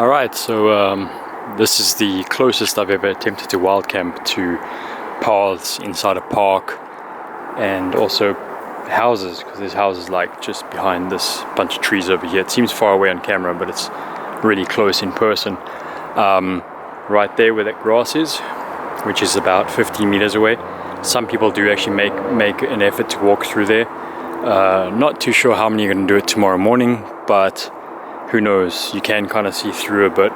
Alright, so this is the closest I've ever attempted to wild camp to paths inside a park and also houses, because there's houses like just behind this bunch of trees over here. It seems far away on camera, but it's really close in person. Right there where that grass is, which is about 15 meters away. Some people do actually make an effort to walk through there. Not too sure how many are going to do it tomorrow morning, but who knows, you can kind of see through a bit.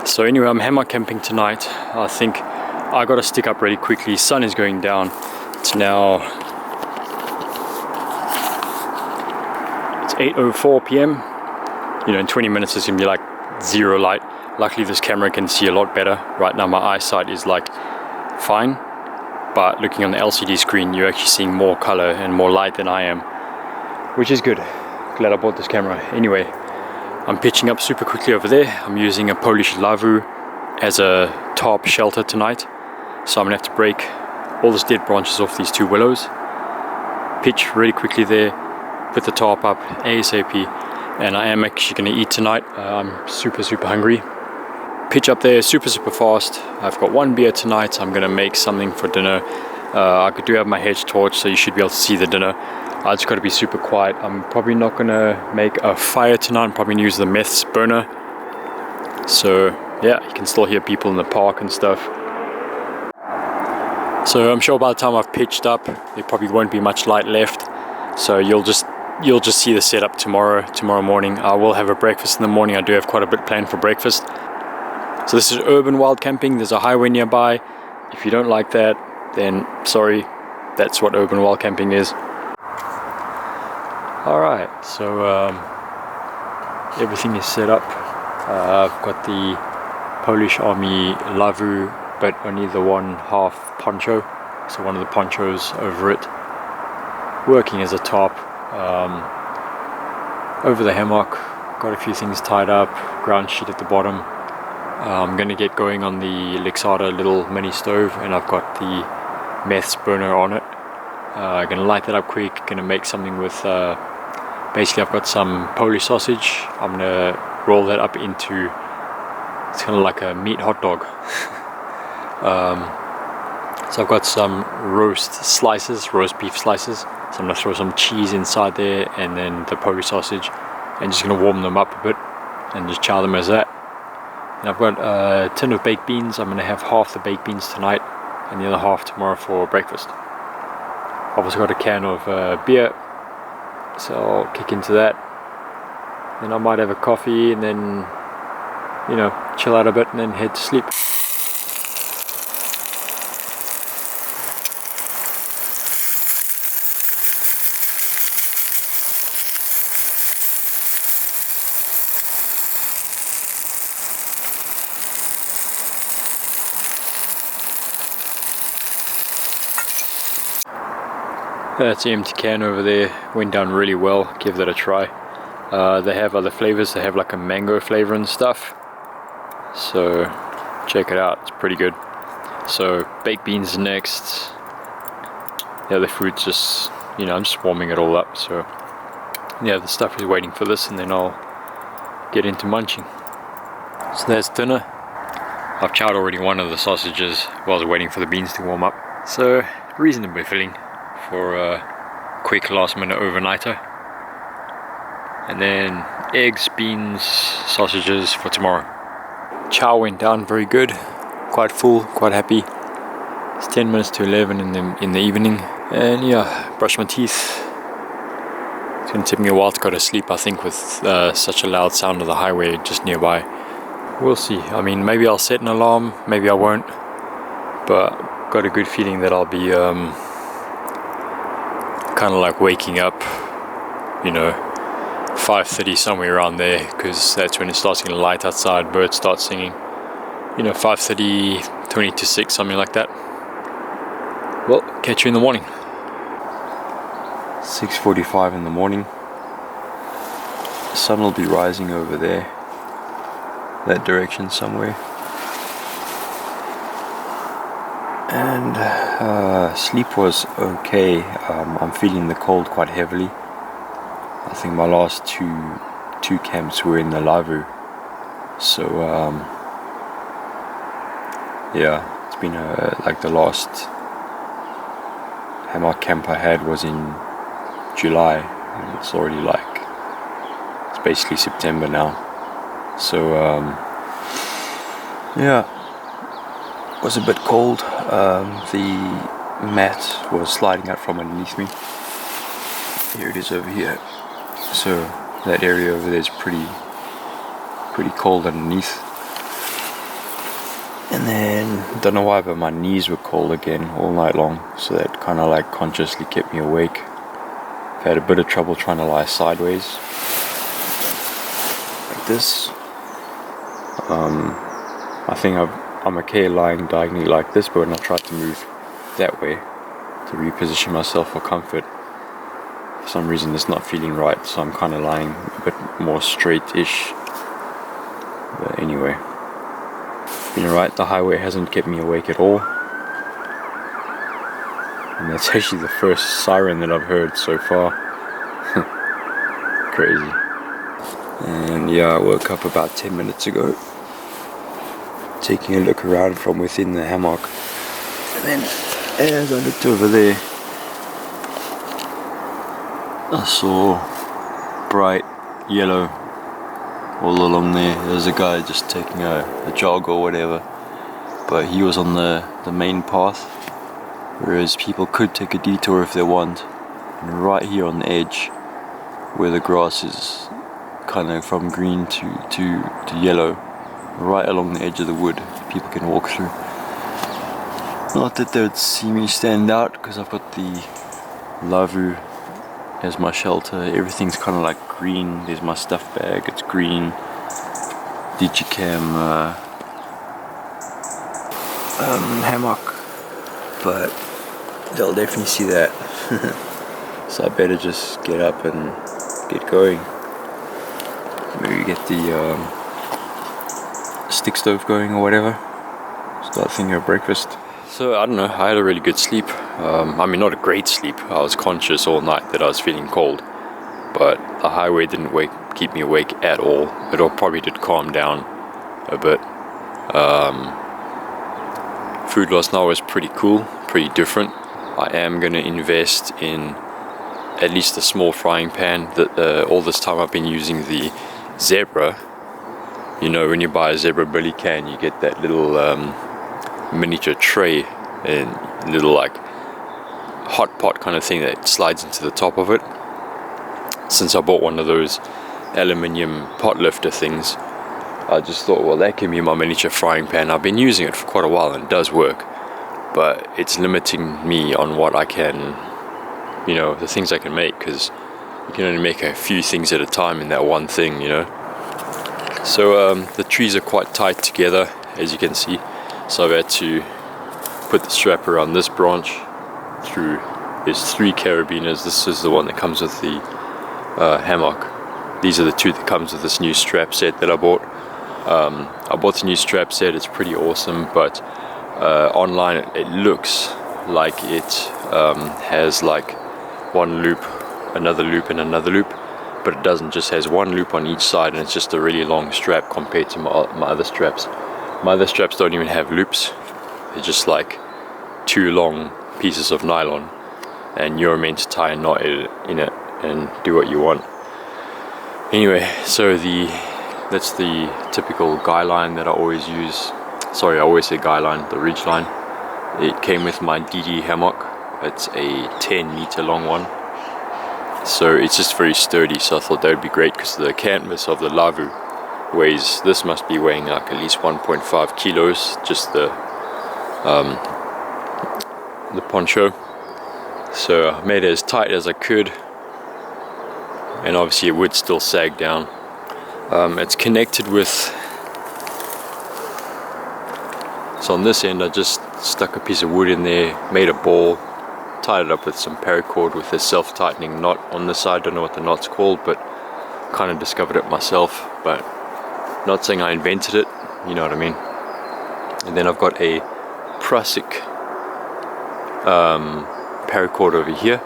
So anyway, I'm hammock camping tonight. I think I got to stick up really quickly. Sun is going down. It's now 8:04 p.m. You know, in 20 minutes it's gonna be like zero light. Luckily this camera can see a lot better. Right now my eyesight is like fine, but looking on the LCD screen you're actually seeing more color and more light than I am, which is good. Glad I bought this camera. Anyway, I'm pitching up super quickly over there. I'm using a Polish Lavvu as a tarp shelter tonight. So I'm gonna have to break all these dead branches off these two willows, pitch really quickly there, put the tarp up ASAP, and I am actually gonna eat tonight. I'm super hungry. Pitch up there super fast. I've got one beer tonight. I'm gonna make something for dinner. I do have my hedge torch, so you should be able to see the dinner. I just got to be super quiet. I'm probably not gonna make a fire tonight. I'm probably gonna use the meths burner. So yeah, you can still hear people in the park and stuff. So I'm sure by the time I've pitched up, there probably won't be much light left. So you'll just see the setup tomorrow morning. I will have a breakfast in the morning. I do have quite a bit planned for breakfast. So this is urban wild camping. There's a highway nearby. If you don't like that, then sorry, that's what urban wild camping is. Alright, so everything is set up. I've got the Polish Army Lavvu, but only the one half poncho, so one of the ponchos over it, working as a tarp. Over the hammock, got a few things tied up, ground sheet at the bottom. I'm going to get going on the Lixada little mini stove, and I've got the meths burner on it. I'm going to light that up quick, going to make something with, basically I've got some Polish sausage. I'm going to roll that up into, it's kind of like a meat hot dog. So I've got some roast beef slices. So I'm going to throw some cheese inside there and then the Polish sausage, and just going to warm them up a bit and just chow them as that. And I've got a tin of baked beans. I'm going to have half the baked beans tonight and the other half tomorrow for breakfast. I've also got a can of beer, so I'll kick into that. Then I might have a coffee and then, you know, chill out a bit and then head to sleep. That's the empty can over there. Went down really well. Give that a try. They have other flavors. They have like a mango flavor and stuff. So check it out. It's pretty good. So baked beans next. The other fruit's just, you know, I'm just warming it all up. So yeah, the stuff is waiting for this, and then I'll get into munching. So that's dinner. I've chowed already one of the sausages while I was waiting for the beans to warm up. So reasonably filling for a quick last minute overnighter. And then eggs, beans, sausages for tomorrow. Chow went down very good, quite full, quite happy. It's 10 minutes to 11 in the evening, and yeah, brush my teeth. It's gonna take me a while to go to sleep, I think, with such a loud sound of the highway just nearby. We'll see. I mean, maybe I'll set an alarm, maybe I won't, but got a good feeling that I'll be kind of like waking up, you know, 5:30, somewhere around there, because that's when it starts getting light outside, birds start singing, you know, 5:30, 20 to 6, something like that. Well, catch you in the morning. 6:45 in the morning. The sun will be rising over there, that direction somewhere. And sleep was okay. I'm feeling the cold quite heavily. I think my last two camps were in the Lavvu, So yeah, it's been like the last hammock camp I had was in July, and it's already like, it's basically September now. So yeah, it was a bit cold. The mat was sliding out from underneath me. Here it is over here. So that area over there is pretty cold underneath. And then, don't know why, but my knees were cold again all night long, so that kind of like consciously kept me awake. I've had a bit of trouble trying to lie sideways like this. I think I'm okay lying diagonally like this, but when I tried to move that way to reposition myself for comfort, for some reason it's not feeling right, so I'm kind of lying a bit more straight-ish. But anyway, been alright. The highway hasn't kept me awake at all, and that's actually the first siren that I've heard so far. Crazy. And yeah, I woke up about 10 minutes ago, taking a look around from within the hammock, and then as I looked over there, I saw bright yellow all along there. There's a guy just taking a jog or whatever, but he was on the main path, whereas people could take a detour if they want. And right here on the edge, where the grass is kind of from green to yellow, right along the edge of the wood, people can walk through. Not that they would see me stand out, because I've got the Lavvu as my shelter. Everything's kind of like green. There's my stuff bag, it's green. Digicam hammock, but they'll definitely see that. So I better just get up and get going. Maybe get the stick stove going or whatever. Start thinking of breakfast. So I don't know, I had a really good sleep. I mean, not a great sleep. I was conscious all night that I was feeling cold, but the highway didn't keep me awake at all. It all probably did calm down a bit. Food last night was pretty cool, pretty different. I am going to invest in at least a small frying pan. All this time I've been using the Zebra. You know, when you buy a Zebra Billy can, you get that little miniature tray and little like hot pot kind of thing that slides into the top of it. Since I bought one of those aluminium pot lifter things, I just thought, well, that can be my miniature frying pan. I've been using it for quite a while and it does work, but it's limiting me on what I can, you know, the things I can make, because you can only make a few things at a time in that one thing, you know. So the trees are quite tight together, as you can see, so I've had to put the strap around this branch through. There's 3 carabiners. This is the one that comes with the hammock. These are the 2 that comes with this new strap set that I bought. I bought the new strap set. It's pretty awesome, but online it looks like it has like one loop, another loop, and another loop, but it doesn't. Just has one loop on each side, and it's just a really long strap compared to my other straps. My other straps don't even have loops. They're just like 2 long pieces of nylon, and you're meant to tie a knot in it and do what you want. Anyway, so that's the typical guy line that I always use. Sorry, I always say guy line, the ridge line. It came with my DD hammock. It's a 10-meter long one, so it's just very sturdy. So I thought that would be great, because the canvas of the Lavvu weighs, this must be weighing like at least 1.5 kilos, just the poncho. So I made it as tight as I could, and obviously it would still sag down. It's connected with, so on this end I just stuck a piece of wood in there, made a ball, tied it up with some paracord with a self-tightening knot on the side. Don't know what the knot's called, but kind of discovered it myself, but not saying I invented it, you know what I mean. And then I've got a Prusik paracord over here,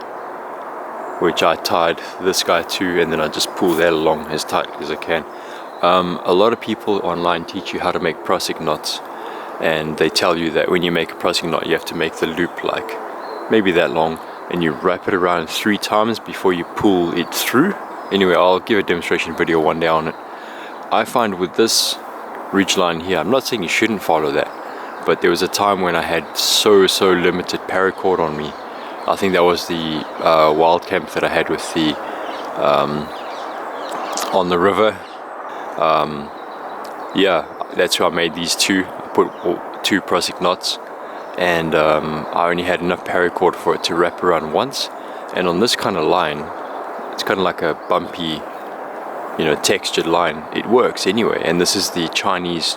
which I tied this guy to, and then I just pull that along as tightly as I can. A lot of people online teach you how to make prosik knots, and they tell you that when you make a prosik knot you have to make the loop like maybe that long, and you wrap it around 3 times before you pull it through. Anyway, I'll give a demonstration video one day on it. I find with this ridgeline here, I'm not saying you shouldn't follow that, but there was a time when I had so limited paracord on me. I think that was the wild camp that I had with the on the river. Yeah, that's where I made these two. I put 2 prosik knots, and I only had enough paracord for it to wrap around once. And on this kind of line, it's kind of like a bumpy, you know, textured line. It works anyway, and this is the Chinese,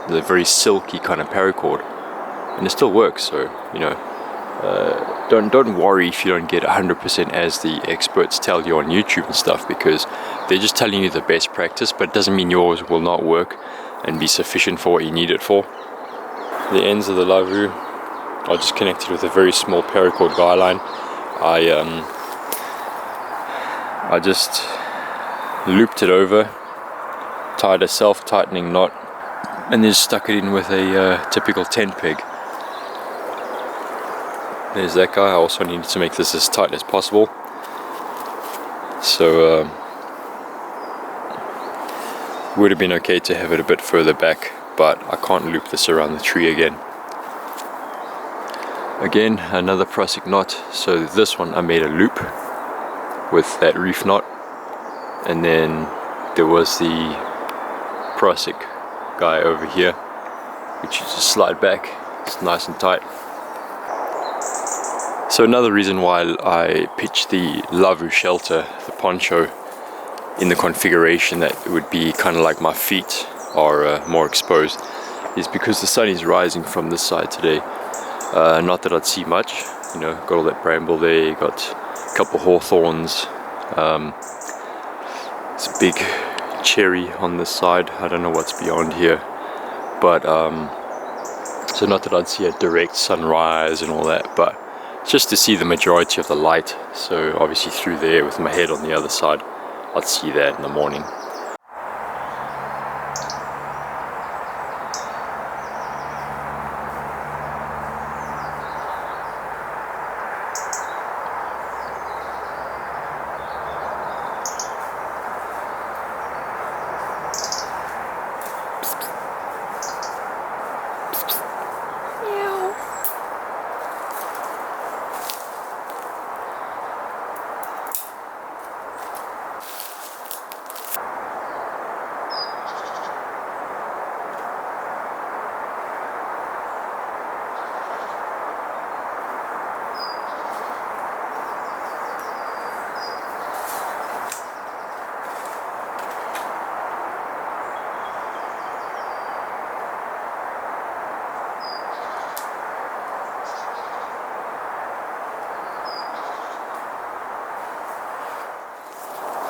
the very silky kind of paracord, and it still works. So, you know, don't worry if you don't get 100% as the experts tell you on YouTube and stuff, because they're just telling you the best practice, but it doesn't mean yours will not work and be sufficient for what you need it for. The ends of the Lavvu are just connected with a very small paracord guy line. I just looped it over, tied a self-tightening knot, and then stuck it in with a typical tent peg. There's that guy. I also needed to make this as tight as possible. So would have been okay to have it a bit further back, but I can't loop this around the tree again. Again, another prosik knot. So this one I made a loop with that reef knot, and then there was the prosik guy over here, which you just slide back. It's nice and tight. So another reason why I pitched the Lavvu shelter, the poncho, in the configuration that it would be kind of like my feet are more exposed, is because the sun is rising from this side today. Not that I'd see much, you know, got all that bramble there, got a couple hawthorns, it's a big cherry on this side. I don't know what's beyond here, but so not that I'd see a direct sunrise and all that, but just to see the majority of the light. So obviously through there with my head on the other side, I'd see that in the morning.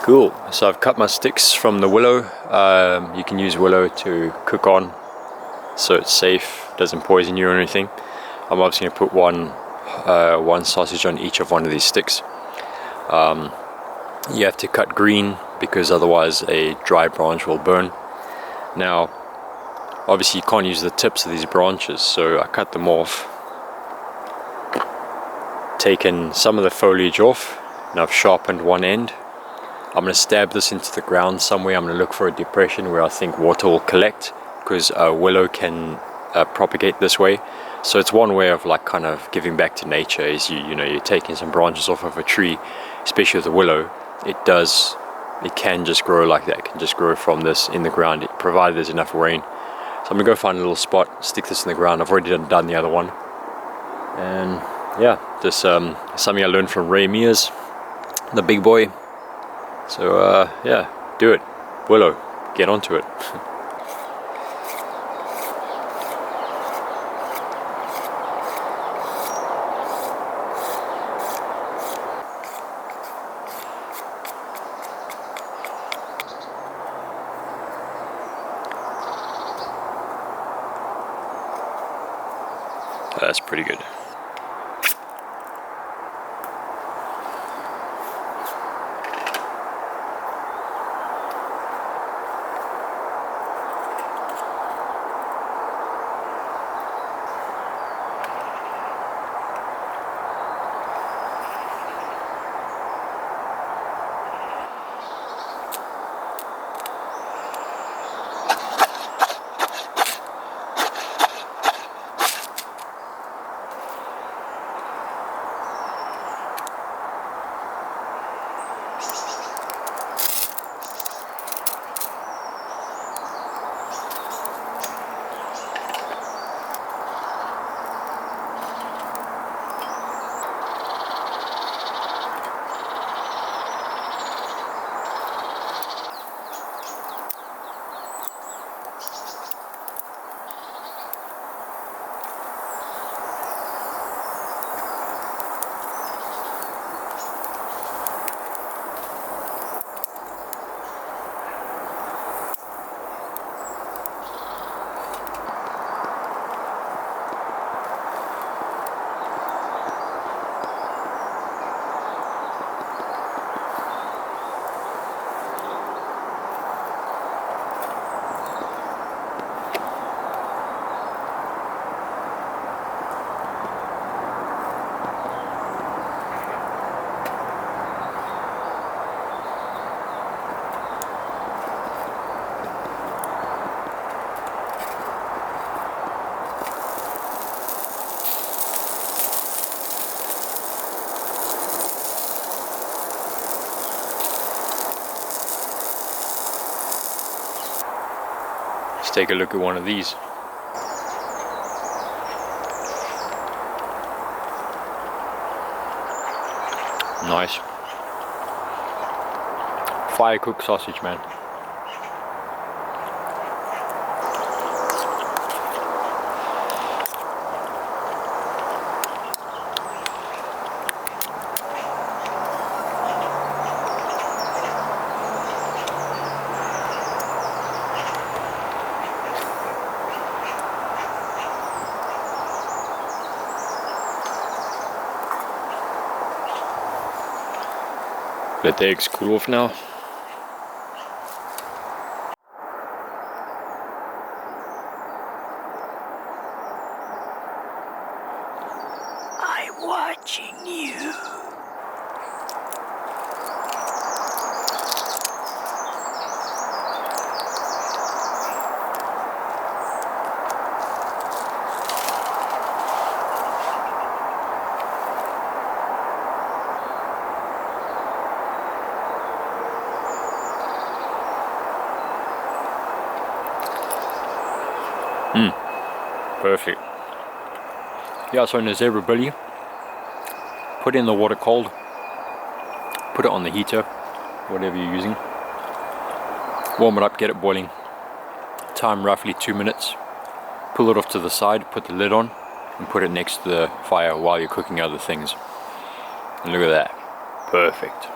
Cool, so I've cut my sticks from the willow. You can use willow to cook on, so it's safe, doesn't poison you or anything. I'm obviously going to put one sausage on each of one of these sticks. You have to cut green because otherwise a dry branch will burn. Now, obviously you can't use the tips of these branches, so I cut them off, taken some of the foliage off, and I've sharpened one end. I'm going to stab this into the ground somewhere. I'm going to look for a depression where I think water will collect, because willow can propagate this way. So it's one way of like kind of giving back to nature, is you're taking some branches off of a tree, especially with the willow. It can just grow like that. It can just grow from this in the ground, provided there's enough rain. So I'm going to go find a little spot, stick this in the ground. I've already done the other one. And yeah, this something I learned from Ray Mears, the big boy. So yeah, do it. Willow, get onto it. That's pretty good. take a look at one of these. Nice. Fire cooked sausage, man. Let the eggs cool off now. I'm watching you. Perfect. Yeah, so in a zebra belly, put in the water cold, put it on the heater, whatever you're using, warm it up, get it boiling, time roughly 2 minutes, pull it off to the side, put the lid on, and put it next to the fire while you're cooking other things. And look at that, perfect.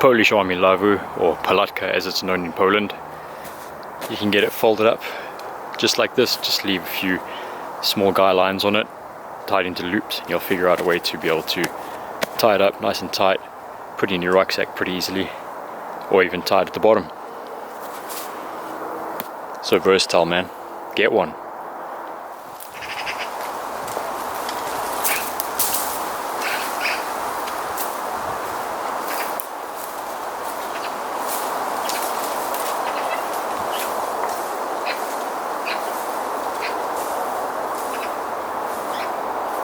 Polish Army Lavvu, or Palatka as it's known in Poland. You can get it folded up just like this, just leave a few small guy lines on it, tied into loops, and you'll figure out a way to be able to tie it up nice and tight, put it in your rucksack pretty easily, or even tie it at the bottom. So versatile, man. Get one.